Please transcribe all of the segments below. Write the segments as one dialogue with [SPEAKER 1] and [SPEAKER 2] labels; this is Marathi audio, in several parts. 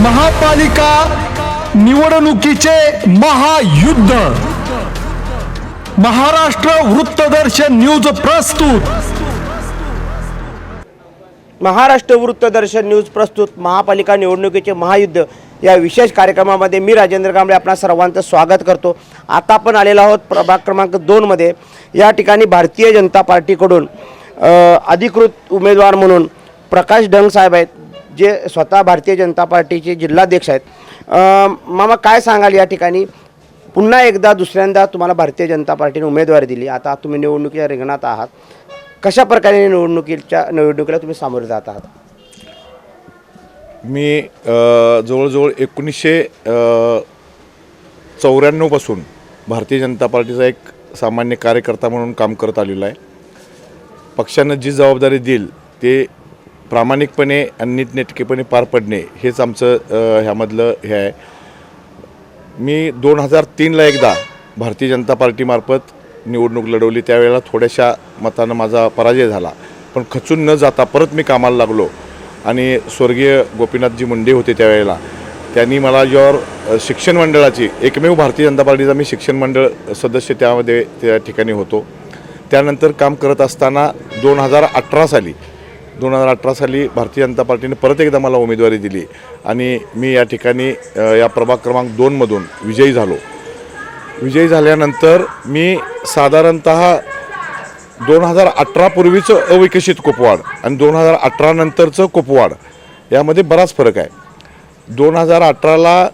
[SPEAKER 1] महापालिका निवडणुकीचे महायुद्ध महाराष्ट्र वृत्तदर्शन न्यूज प्रस्तुत।
[SPEAKER 2] महाराष्ट्र वृत्तदर्शन न्यूज प्रस्तुत महापालिका निवडणुकीचे महायुद्ध या विशेष कार्यक्रमामध्ये मी राजेंद्र कांबळे आपणा सर्वांचं स्वागत करतो। आता आपण आलेलो आहोत प्रभाग क्रमांक 2 मध्ये। या ठिकाणी भारतीय जनता पार्टीकडून अधिकृत उमेदवार म्हणून प्रकाश डंग साहेब आहेत, जे स्वतः भारतीय जनता पार्टीचे जिल्हाध्यक्ष आहेत। मामा काय सांगाल, या ठिकाणी पुन्हा एकदा दुसऱ्यांदा तुम्हाला भारतीय जनता पार्टीने उमेदवारी दिली, आता तुम्ही निवडणुकीच्या रिंगणात आहात, कशा प्रकारे निवडणुकीला तुम्ही सामोरे जात आहात?
[SPEAKER 3] मी जवळजवळ 1994 पासून भारतीय जनता पार्टीचा एक सामान्य कार्यकर्ता म्हणून काम करत आलेलो आहे। पक्षानं जी जबाबदारी दिली ते प्रामाणिकपणे आणि नीटनेटकेपणे पार पडणे हेच आमचं ह्यामधलं हे आहे। मी 2003ला एकदा भारतीय जनता पार्टीमार्फत निवडणूक लढवली, त्यावेळेला थोड्याशा मतानं माझा पराजय झाला, पण खचून न जाता परत मी कामाला लागलो आणि स्वर्गीय गोपीनाथजी मुंडे होते त्यावेळेला, त्यांनी मला ज्यावर शिक्षण मंडळाची एकमेव भारतीय जनता पार्टीचा मी शिक्षण मंडळ सदस्य त्यामध्ये त्या ठिकाणी होतो। त्यानंतर काम करत असताना 2018 साली भारतीय जनता पार्टीने परत एकदा मला उमेदवारी दिली आणि मी या ठिकाणी या प्रभाग क्रमांक 2 मधून विजयी झालो। विजयी झाल्यानंतर मी साधारणतः 2018 पूर्वीचं अविकसित कोपवाड आणि 2018 नंतरचं कोपवाड यामध्ये बराच फरक आहे। 2018ला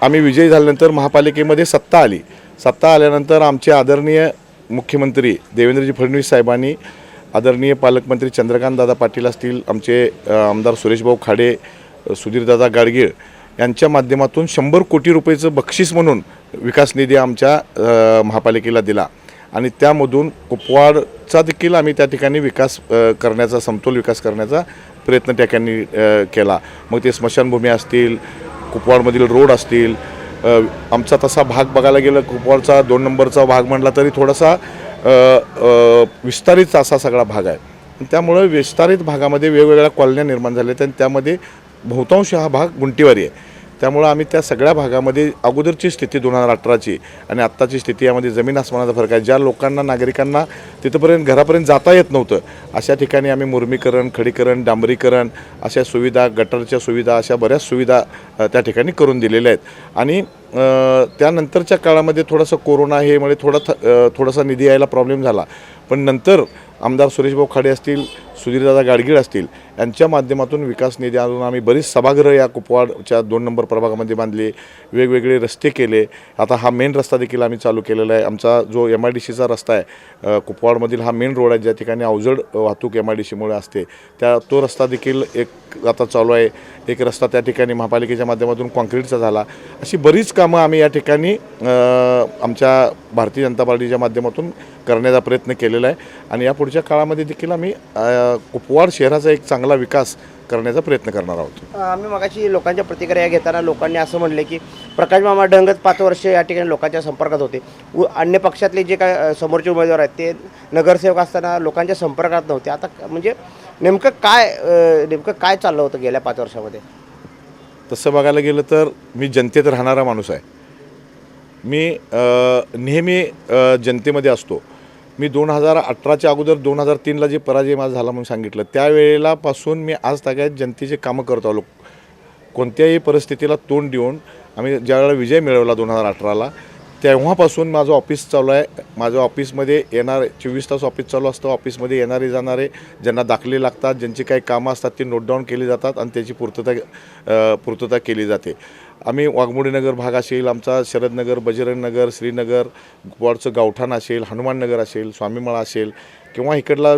[SPEAKER 3] आम्ही विजयी झाल्यानंतर महापालिकेमध्ये सत्ता आल्यानंतर आमचे आदरणीय मुख्यमंत्री देवेंद्रजी फडणवीस साहेबांनी, आदरणीय पालकमंत्री चंद्रकांतदादा पाटील असतील, आमचे आमदार सुरेशभाऊ खाडे, सुधीरदादा गाडगीळ यांच्या माध्यमातून 100 कोटी रुपयेचं बक्षीस म्हणून विकास निधी आमच्या महापालिकेला दिला आणि त्यामधून कुपवाडचा देखील आम्ही त्या ठिकाणी विकास करण्याचा, समतोल विकास करण्याचा प्रयत्न त्या ठिकाणी केला। मग ते स्मशानभूमी असतील, कुपवाडमधील रोड असतील, आमचा तसा भाग बघायला गेलं कुपवाडचा 2 नंबरचा भाग म्हटला तरी थोडासा विस्तारित असा सगळा भाग आहे। त्यामुळे विस्तारित भागामध्ये वेगवेगळ्या कॉलन्या निर्माण झाल्या आणि त्यामध्ये बहुतांश हा भाग गुंटीवारी आहे। त्यामुळे आम्ही त्या सगळ्या भागामध्ये अगोदरची स्थिती 2018ची आणि आत्ताची स्थिती यामध्ये जमीन आसमानाचा फरक आहे। ज्या लोकांना, नागरिकांना तिथपर्यंत घरापर्यंत जाता येत नव्हतं अशा ठिकाणी आम्ही मुरमीकरण, खडीकरण, डांबरीकरण अशा सुविधा, गटरच्या सुविधा, अशा बऱ्याच सुविधा त्या ठिकाणी करून दिलेल्या आहेत। आणि त्यानंतरच्या काळामध्ये थोडंसं कोरोना हे मुळे थोडासा निधी यायला प्रॉब्लेम झाला, पण नंतर आमदार सुरेशभाऊ खाडे असतील, सुधीरदादा गाडगीळ असतील यांच्या माध्यमातून विकास निधी आणून आम्ही बरीच सभागृह या कुपवाडच्या 2 नंबर प्रभागामध्ये बांधले, वेगवेगळे रस्ते केले। आता हा मेन रस्ता देखील आम्ही चालू केलेला आहे। आमचा जो MIDCचा रस्ता आहे कुपवाडमधील, हा मेन रोड आहे ज्या ठिकाणी अवजड वाहतूक MIDCमुळे असते, तो रस्ता देखील एक आता चालू आहे। एक रस्ता त्या ठिकाणी महापालिकेच्या माध्यमातून कॉन्क्रीटचा झाला। अशी बरीच कामं आम्ही या ठिकाणी आमच्या भारतीय जनता पार्टीच्या माध्यमातून करण्याचा प्रयत्न केलेला आहे आणि या पुढच्या काळामध्ये देखील आम्ही कुपवाड शहराचा एक चांगला विकास करण्याचा प्रयत्न करणार आहोत।
[SPEAKER 2] आम्ही मगाशी लोकांच्या प्रतिक्रिया घेताना लोकांनी असं म्हणले की प्रकाश मामा डंगच 5 वर्ष या ठिकाणी लोकांच्या संपर्कात होते, अन्य पक्षातले जे काय समोरचे उमेदवार आहेत ते नगरसेवक असताना लोकांच्या संपर्कात नव्हते। आता म्हणजे नेमकं काय चाललं होतं गेल्या 5 वर्षामध्ये?
[SPEAKER 3] तसं बघायला गेलं तर मी जनतेत राहणारा माणूस आहे। मी नेहमी जनतेमध्ये असतो। मी 2018च्या अगोदर 2003ला जे पराजय माझा झाला म्हणून सांगितलं, त्यावेळेलापासून मी आज तागायत जनतेचे कामं करत आलो। कोणत्याही परिस्थितीला तोंड देऊन आम्ही ज्यावेळेला विजय मिळवला 2018ला, तेव्हापासून माझं ऑफिस चालू आहे। माझ्या ऑफिसमध्ये 24 तास ऑफिस चालू असतं। ऑफिसमध्ये येणारे जाणारे, ज्यांना दाखले लागतात, ज्यांची काही कामं असतात ती नोट डाऊन केली जातात आणि त्याची पूर्तता केली जाते। आम्ही वाघमोडीनगर भाग असेल, आमचा शरदनगर, बजरंगनगर, श्रीनगर, कुपवाडचं गावठाण असेल, हनुमाननगर असेल, स्वामीमळा असेल किंवा इकडला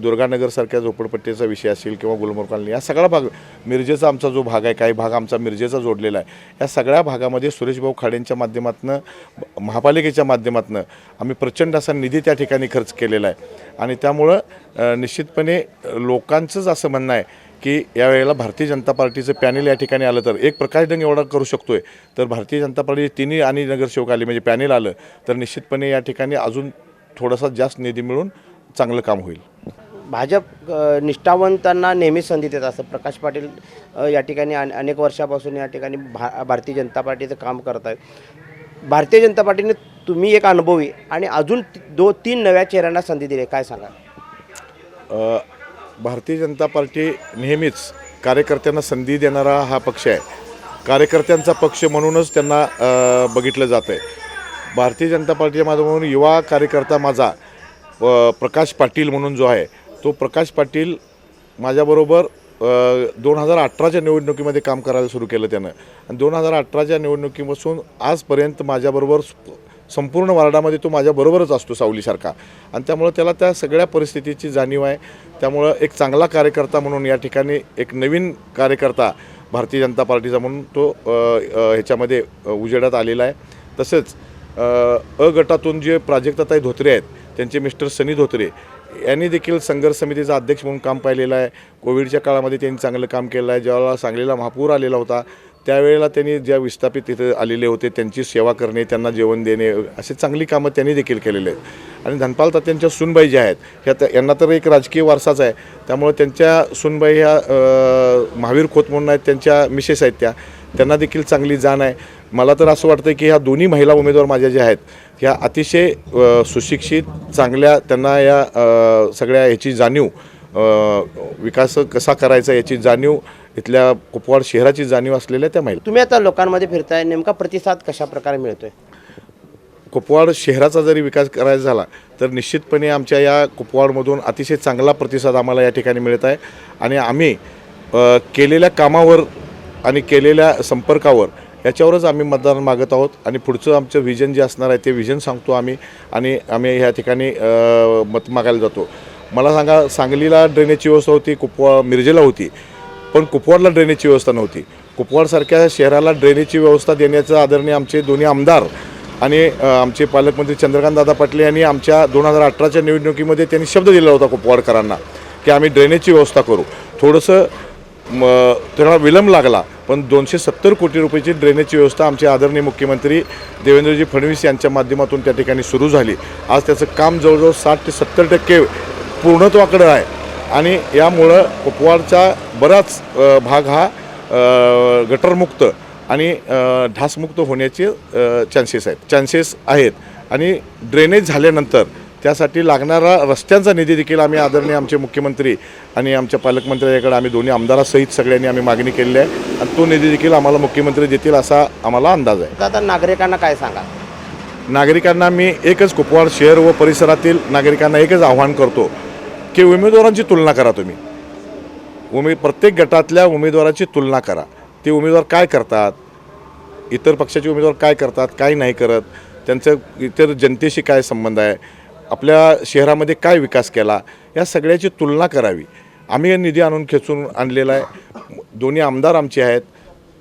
[SPEAKER 3] दुर्गानगरसारख्या झोपडपट्टीचा विषय असेल किंवा गुलमोहर कॉलनी, या सगळा भाग, मिरजेचा आमचा जो भाग आहे, काही भाग आमचा मिरजेचा जोडलेला आहे, या सगळ्या भागामध्ये सुरेशभाऊ खाडेंच्या माध्यमातून, महापालिकेच्या माध्यमातून आम्ही प्रचंड असा निधी त्या ठिकाणी खर्च केलेला आहे। आणि त्यामुळं निश्चितपणे लोकांचंच असं म्हणणं आहे की यावेळेला भारतीय जनता पार्टीचं पॅनेल या ठिकाणी आलं तर एक प्रकाश डंग एवढा करू शकतोय, तर भारतीय जनता पार्टी तिन्ही आणि नगरसेवक आले म्हणजे पॅनेल आलं तर निश्चितपणे या ठिकाणी अजून थोडासा जास्त निधी मिळून चांगलं काम होईल।
[SPEAKER 2] भाजप निष्ठावंतांना नेहमीच संधी देत असतं. प्रकाश पाटील या ठिकाणी अनेक वर्षापासून या ठिकाणी भारतीय जनता पार्टीचं काम करत आहेत. भारतीय जनता पार्टीने तुम्ही एक अनुभवी आणि अजून 2-3 नव्या चेहऱ्यांना संधी दिली, काय सांगा?
[SPEAKER 3] भारतीय जनता पार्टी नेहमीच कार्यकर्त्यांना संधी देणारा हा पक्ष आहे. कार्यकर्त्यांचा पक्ष म्हणूनच त्यांना बघितलं जातं आहे. भारतीय जनता पार्टीच्या माध्यमातून युवा कार्यकर्ता माझा प्रकाश पाटील म्हणून जो आहे, तो प्रकाश पाटील माझ्याबरोबर 2018च्या निवडणुकीमध्ये काम करायला सुरू केलं त्यानं. आणि 2018च्या निवडणुकीपासून आजपर्यंत माझ्याबरोबर संपूर्ण वार्डामध्ये तो माझ्याबरोबरच असतो सावलीसारखा. आणि त्यामुळं त्याला त्या सगळ्या परिस्थितीची जाणीव आहे. त्यामुळं एक चांगला कार्यकर्ता म्हणून या ठिकाणी एक नवीन कार्यकर्ता भारतीय जनता पार्टीचा म्हणून तो ह्याच्यामध्ये उजेडात आलेला आहे. तसेच अ गटातून जे प्राजक्ताताई धोत्रे आहेत, त्यांचे मिस्टर सनी धोत्रे यांनी देखील संघर्ष समितीचा अध्यक्ष म्हणून काम पाहिलेलं आहे. कोविडच्या काळामध्ये त्यांनी चांगलं काम केलं आहे. ज्यावेळेला सांगलीला महापूर आलेला होता, त्यावेळेला त्यांनी ज्या विस्थापित तिथे आलेले होते त्यांची सेवा करणे, त्यांना जेवण देणे, असे चांगली कामं त्यांनी देखील केलेले आहेत. आणि धनपाल तात्यांच्या सूनबाई ज्या आहेत यांना तर एक राजकीय वारसाच आहे. त्यामुळे त्यांच्या सूनबाई ह्या महावीर खोत म्हणून आहेत, त्यांच्या मिसेस आहेत, त्यांना देखील चांगली जाण आहे. मला तर असं वाटतं की ह्या दोन्ही महिला उमेदवार माझ्या ज्या आहेत ह्या अतिशय सुशिक्षित, चांगल्या, त्यांना या सगळ्या ह्याची जाणीव, विकास कसा करायचा याची जाणीव, इथल्या कुपवाड शहराची जाणीव असलेल्या त्या महिला.
[SPEAKER 2] तुम्ही आता लोकांमध्ये फिरताय, नेमका प्रतिसाद कशा प्रकारे मिळतोय?
[SPEAKER 3] कुपवाड शहराचा जरी विकास करायचा झाला तर निश्चितपणे आमच्या या कुपवाडमधून अतिशय चांगला प्रतिसाद आम्हाला या ठिकाणी मिळत आहे. आणि आम्ही केलेल्या कामावर आणि केलेल्या संपर्कावर याच्यावरच आम्ही मतदान मागत आहोत. आणि पुढचं आमचं व्हिजन जे असणार आहे ते व्हिजन सांगतो आम्ही, आणि आम्ही ह्या ठिकाणी मत मागायला जातो. मला सांगा, सांगलीला ड्रेनेजची व्यवस्था होती, मिरजेला होती, पण कुपवाडला ड्रेनेजची व्यवस्था नव्हती. कुपवाडसारख्या शहराला ड्रेनेजची व्यवस्था देण्याचं आदरणीय आमचे दोन्ही आमदार आणि आमचे पालकमंत्री चंद्रकांतदादा पाटील यांनी आमच्या 2018च्या निवडणुकीमध्ये त्यांनी शब्द दिला होता कुपवाडकरांना की आम्ही ड्रेनेजची व्यवस्था करू. थोडंसं त्यांना विलंब लागला, पण 270 कोटी रुपयाची ड्रेनेजची व्यवस्था आमचे आदरणीय मुख्यमंत्री देवेंद्रजी फडणवीस यांच्या माध्यमातून त्या ठिकाणी सुरू झाली. आज त्याचं काम जवळजवळ 60 ते 70% पूर्णत्वाकडं आहे. आणि यामुळं कुपवाडचा बराच भाग हा गटरमुक्त आणि ढासमुक्त होण्याचे चान्सेस आहेत. आणि ड्रेनेज झाल्यानंतर त्यासाठी लागणारा रस्त्यांचा निधी देखील आम्ही आदरणीय आमचे मुख्यमंत्री आणि आमच्या पालकमंत्र्यांकडे आम्ही दोन्ही आमदारासहित सगळ्यांनी आम्ही मागणी केलेली आहे. आणि तो निधी देखील आम्हाला मुख्यमंत्री देतील असा आम्हाला अंदाज आहे.
[SPEAKER 2] आता नागरिकांना काय सांगा?
[SPEAKER 3] नागरिकांना मी एकच, कुपवाड शहर व परिसरातील नागरिकांना एकच आव्हान करतो की उमेदवारांची तुलना करा. तुम्ही प्रत्येक गटातल्या उमेदवाराची तुलना करा. ते उमेदवार काय करतात, इतर पक्षाचे उमेदवार काय करतात, काय नाही करत, त्यांचं इतर जनतेशी काय संबंध आहे, आपल्या शहरामध्ये काय विकास केला, या सगळ्याची तुलना करावी. आम्ही निधी आणून खेचून आणलेला आहे. दोन्ही आमदार आमचे आहेत.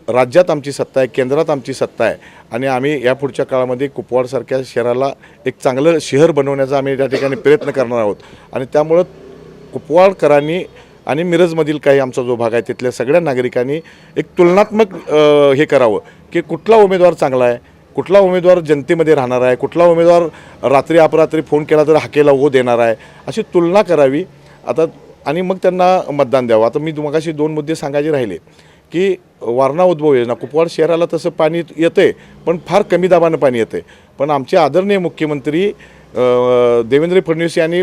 [SPEAKER 3] राज्यात आमची सत्ता आहे, केंद्रात आमची सत्ता आहे. आणि आम्ही या पुढच्या काळामध्ये कुपवाडसारख्या शहराला एक चांगलं शहर बनवण्याचा आम्ही त्या ठिकाणी प्रयत्न करणार आहोत. आणि त्यामुळं कुपवाडकरांनी आणि मिरजमधील काही आमचा जो भाग आहे तिथल्या सगळ्या नागरिकांनी एक तुलनात्मक हे करावं की कुठला उमेदवार चांगला आहे, कुठला उमेदवार जनतेमध्ये राहणार आहे, कुठला उमेदवार रात्री अपरात्री फोन केला तर हाकेला हो देणार आहे, अशी तुलना करावी आता. आणि मग त्यांना मतदान द्यावं. आता मी मगाशी 2 मुद्दे सांगायचे राहिले की वारणा उद्भव योजना, कुपवाड शहराला तसं पाणी येतं पण फार कमी दाबानं पाणी येतं. पण आमचे आदरणीय मुख्यमंत्री देवेंद्र फडणवीस यांनी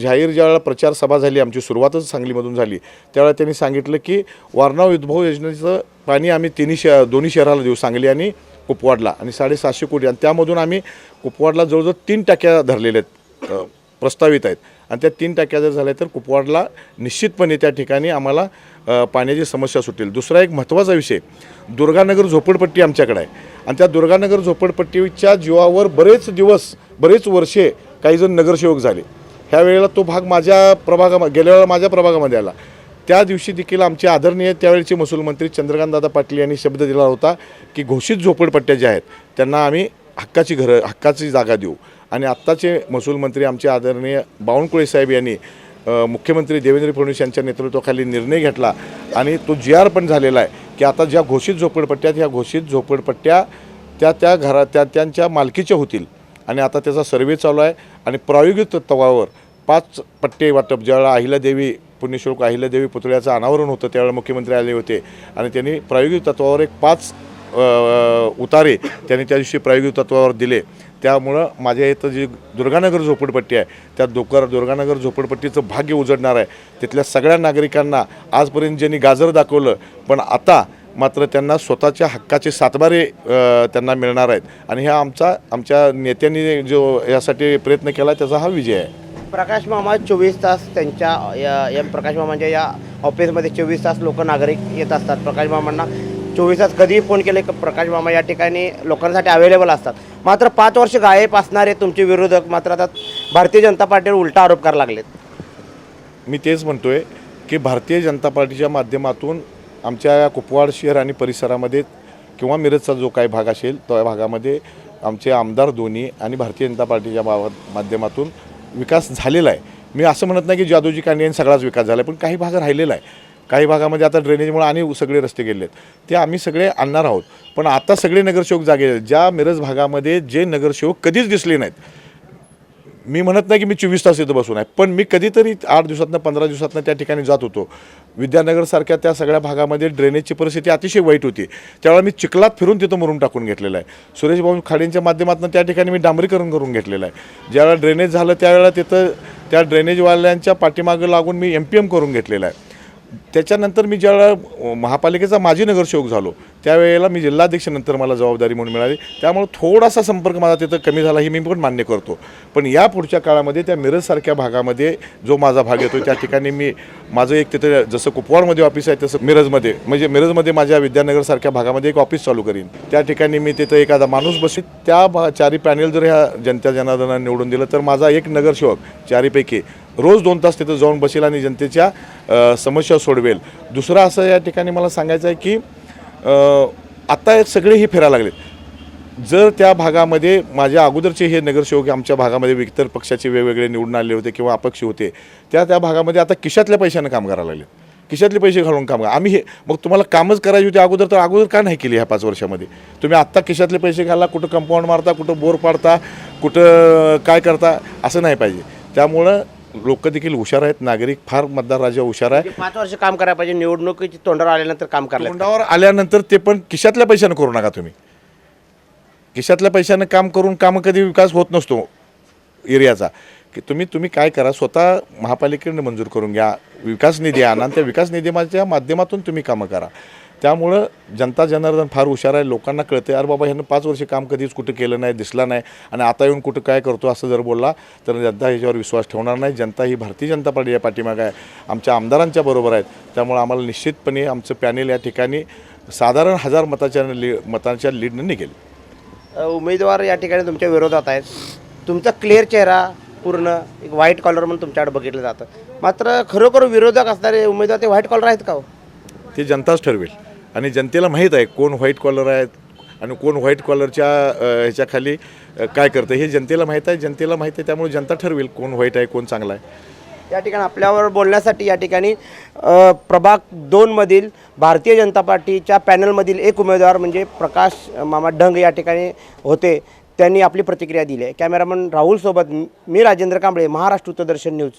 [SPEAKER 3] जाहीर ज्यावेळेला प्रचार सभा झाली, आमची सुरुवातच सांगलीमधून झाली, त्यावेळेला त्यांनी सांगितलं की वारणा उद्भव योजनेचं पाणी आम्ही दोन्ही शहराला देऊ, सांगली आणि कुपवाडला, आणि 750 कोटी. आणि त्यामधून आम्ही कुपवाडला जवळजवळ 3 टाक्या धरलेल्या आहेत, प्रस्तावित आहेत. आणि त्या 3 टाक्या जर झाल्या तर कुपवाडला निश्चितपणे त्या ठिकाणी आम्हाला पाण्याची समस्या सुटेल. दुसरा एक महत्त्वाचा विषय, दुर्गानगर झोपडपट्टी आमच्याकडे आहे. आणि त्या दुर्गानगर झोपडपट्टीच्या जीवावर बरेच वर्षे काही जण नगरसेवक झाले. ह्या वेळेला तो भाग गेल्या वेळेला माझ्या प्रभागामध्ये आला. त्या दिवशी देखील आमचे आदरणीय त्यावेळेचे महसूल मंत्री चंद्रकांतदादा पाटील यांनी शब्द दिला होता की घोषित झोपडपट्ट्या ज्या आहेत त्यांना आम्ही हक्काची जागा देऊ. आणि आत्ताचे महसूल मंत्री आमचे आदरणीय बावनकुळे साहेब यांनी मुख्यमंत्री देवेंद्र फडणवीस यांच्या नेतृत्वाखाली निर्णय घेतला आणि तो GR पण झालेला आहे की आता ज्या घोषित झोपडपट्ट्या ह्या घोषित झोपडपट्ट्या त्या त्यांच्या मालकीच्या होतील. आणि आता त्याचा सर्वे चालू आहे आणि प्रायोगिक तत्त्वावर 5 पट्टे वाटप ज्यावेळेला अहिल्यादेवी पुण्यश्लोक अहिल्यादेवी पुतळ्याचं अनावरण होतं त्यावेळेला मुख्यमंत्री आले होते आणि त्यांनी प्रायोगिक तत्त्वावर एक 5 उतारे त्यांनी त्या दिवशी प्रायोगिक तत्त्वावर दिले. त्यामुळं माझ्या इथं जी दुर्गानगर झोपडपट्टी आहे त्या दुर्गानगर झोपडपट्टीचं भाग्य उजडणार आहे. तिथल्या सगळ्या नागरिकांना आजपर्यंत ज्यांनी गाजर दाखवलं पण आता मात्र त्यांना स्वतःच्या हक्काचे सातबारे त्यांना मिळणार आहेत आणि ह्या आमच्या नेत्यांनी जो यासाठी प्रयत्न केला त्याचा हा विजय आहे.
[SPEAKER 2] प्रकाश मामा 24 तास त्यांच्या या प्रकाश मामांच्या या ऑफिसमध्ये 24 तास लोक नागरिक येत असतात. प्रकाश मामांना 24 तास कधीही फोन केले की प्रकाश मामा या ठिकाणी लोकांसाठी अवेलेबल असतात. मात्र 5 वर्ष गायब असणारे तुमचे विरोधक मात्र आता भारतीय जनता पार्टीवर उलटा आरोप करायला लागलेत.
[SPEAKER 3] मी तेच म्हणतोय की भारतीय जनता पार्टीच्या माध्यमातून आमच्या कुपवाड शहर आणि परिसरामध्ये किंवा मिरजचा जो काही भाग असेल त्या भागामध्ये आमचे आमदार दोन्ही आणि भारतीय जनता पार्टीच्या माध्यमातून विकास झालेला आहे. मी असं म्हणत नाही की जादूजी कांडे सगळाच विकास झाला आहे पण काही भाग राहिलेला आहे. काही भागामध्ये आता ड्रेनेजमुळे आणि सगळे रस्ते गेले आहेत ते आम्ही सगळे आणणार आहोत. पण आता सगळे नगरसेवक जागे आहेत. ज्या मिरज भागामध्ये जे नगरसेवक कधीच दिसले नाहीत, मी म्हणत नाही की मी 24 तास इथं बसून आहे पण मी कधीतरी 8 दिवसातनं 15 दिवसातनं त्या ठिकाणी जात होतो. विद्यानगरसारख्या त्या सगळ्या भागामध्ये ड्रेनेजची परिस्थिती अतिशय वाईट होती. त्यावेळेला मी चिखलात फिरून तिथं मुरुम टाकून घेतलेलं आहे. सुरेश भाऊ खाडेंच्या माध्यमातून त्या ठिकाणी मी डांबरीकरण करून घेतलेलं आहे. ज्यावेळेला ड्रेनेज झालं त्यावेळेला तिथं त्या ड्रेनेजवाल्यांच्या पाठीमागं लागून मी MPM करून घेतलेलं आहे. त्याच्यानंतर मी ज्यावेळेला महापालिकेचा माजी नगरसेवक झालो त्यावेळेला मी जिल्हाध्यक्ष नंतर मला जबाबदारी म्हणून मिळाली. त्यामुळे थोडासा संपर्क माझा तिथं कमी झाला ही मी पण मान्य करतो. पण या पुढच्या काळामध्ये त्या मिरजसारख्या भागामध्ये जो माझा भाग येतो त्या ठिकाणी मी माझं एक तिथं जसं कुपवाडमध्ये ऑफिस आहे तसं मिरजमध्ये माझ्या विद्यानगरसारख्या भागामध्ये एक ऑफिस चालू करीन. त्या ठिकाणी मी तिथं एखादा माणूस बसेल. त्या 4 पॅनेल जर ह्या जनता जनार्दनाने निवडून दिलं तर माझा एक नगरसेवक 4पैकी रोज 2 तास तिथं जाऊन बसेल आणि जनतेच्या समस्या सोडवेल. दुसरं असं या ठिकाणी मला सांगायचं आहे की आता सगळे हे फिरायला लागलेत. जर त्या भागामध्ये माझ्या अगोदरचे हे नगरसेवक आमच्या भागामध्ये इतर पक्षाचे वेगवेगळे निवडून आले होते किंवा अपक्ष होते त्या भागामध्ये आता खिशातल्या पैशानं काम करायला लागले. खिशातले पैसे घालून काम करा. आम्ही हे मग तुम्हाला कामच करायची होती अगोदर का नाही केली ह्या 5 वर्षामध्ये? तुम्ही आत्ता खिशातले पैसे घाला, कुठं कंपाऊंड मारता, कुठं बोर पाडता, कुठं काय करता, असं नाही पाहिजे. त्यामुळं लोक देखील हुशार आहेत. नागरिक फार मतदार राजा हुशार आहे.
[SPEAKER 2] 5 वर्ष काम करायला पाहिजे. निवडणुकीची तोंडावर आल्यानंतर काम करायला
[SPEAKER 3] तोंडावर आल्यानंतर ते पण खिशातल्या पैशानं करू नका. तुम्ही खिशातल्या पैशानं काम करून कधी विकास होत नसतो एरियाचा. की तुम्ही काय करा, स्वतः महापालिकेने मंजूर करून घ्या, विकास निधी आणा आणि त्या विकास निधीच्या माध्यमातून तुम्ही कामं करा. त्यामुळं जनता जनार्दन फार हुशार आहे. लोकांना कळते अरे बाबा ह्यानं 5 वर्ष काम कधीच कुठं केलं नाही, दिसला नाही आणि आता येऊन कुठं काय करतो असं जर बोलला तर जनता ह्याच्यावर विश्वास ठेवणार नाही. जनता ही भारतीय जनता पार्टी या पाठीमागं आहे, आमच्या आमदारांच्या बरोबर आहेत. त्यामुळे आम्हाला निश्चितपणे आमचं पॅनेल या ठिकाणी साधारण 1000 मतांच्या लीडनं निघेल.
[SPEAKER 2] उमेदवार या ठिकाणी तुमच्या विरोधात आहेत. तुमचा क्लिअर चेहरा पूर्ण एक व्हाईट कॉलर म्हणून तुमच्याकडे बघितलं जातं. मात्र खरोखर विरोधक असणारे उमेदवार ते व्हाईट कॉलर आहेत का हो?
[SPEAKER 3] ते जनताच ठरवेल आणि जनतेला माहीत आहे कोण व्हाईट कॉलर आहेत आणि कोण व्हाईट कॉलरच्या ह्याच्याखाली काय करतं हे जनतेला माहीत आहे. त्यामुळे जनता ठरवेल कोण व्हाईट आहे कोण चांगला आहे.
[SPEAKER 2] या ठिकाणी आपल्यावर बोलण्यासाठी या ठिकाणी प्रभाग 2मधील भारतीय जनता पार्टीच्या पॅनलमधील एक उमेदवार म्हणजे प्रकाश मामा ढंग या ठिकाणी होते. त्यांनी आपली प्रतिक्रिया दिली आहे. कॅमेरामन राहुल सोबत मी राजेंद्र कांबळे, महाराष्ट्र उत्तरदर्शन न्यूज.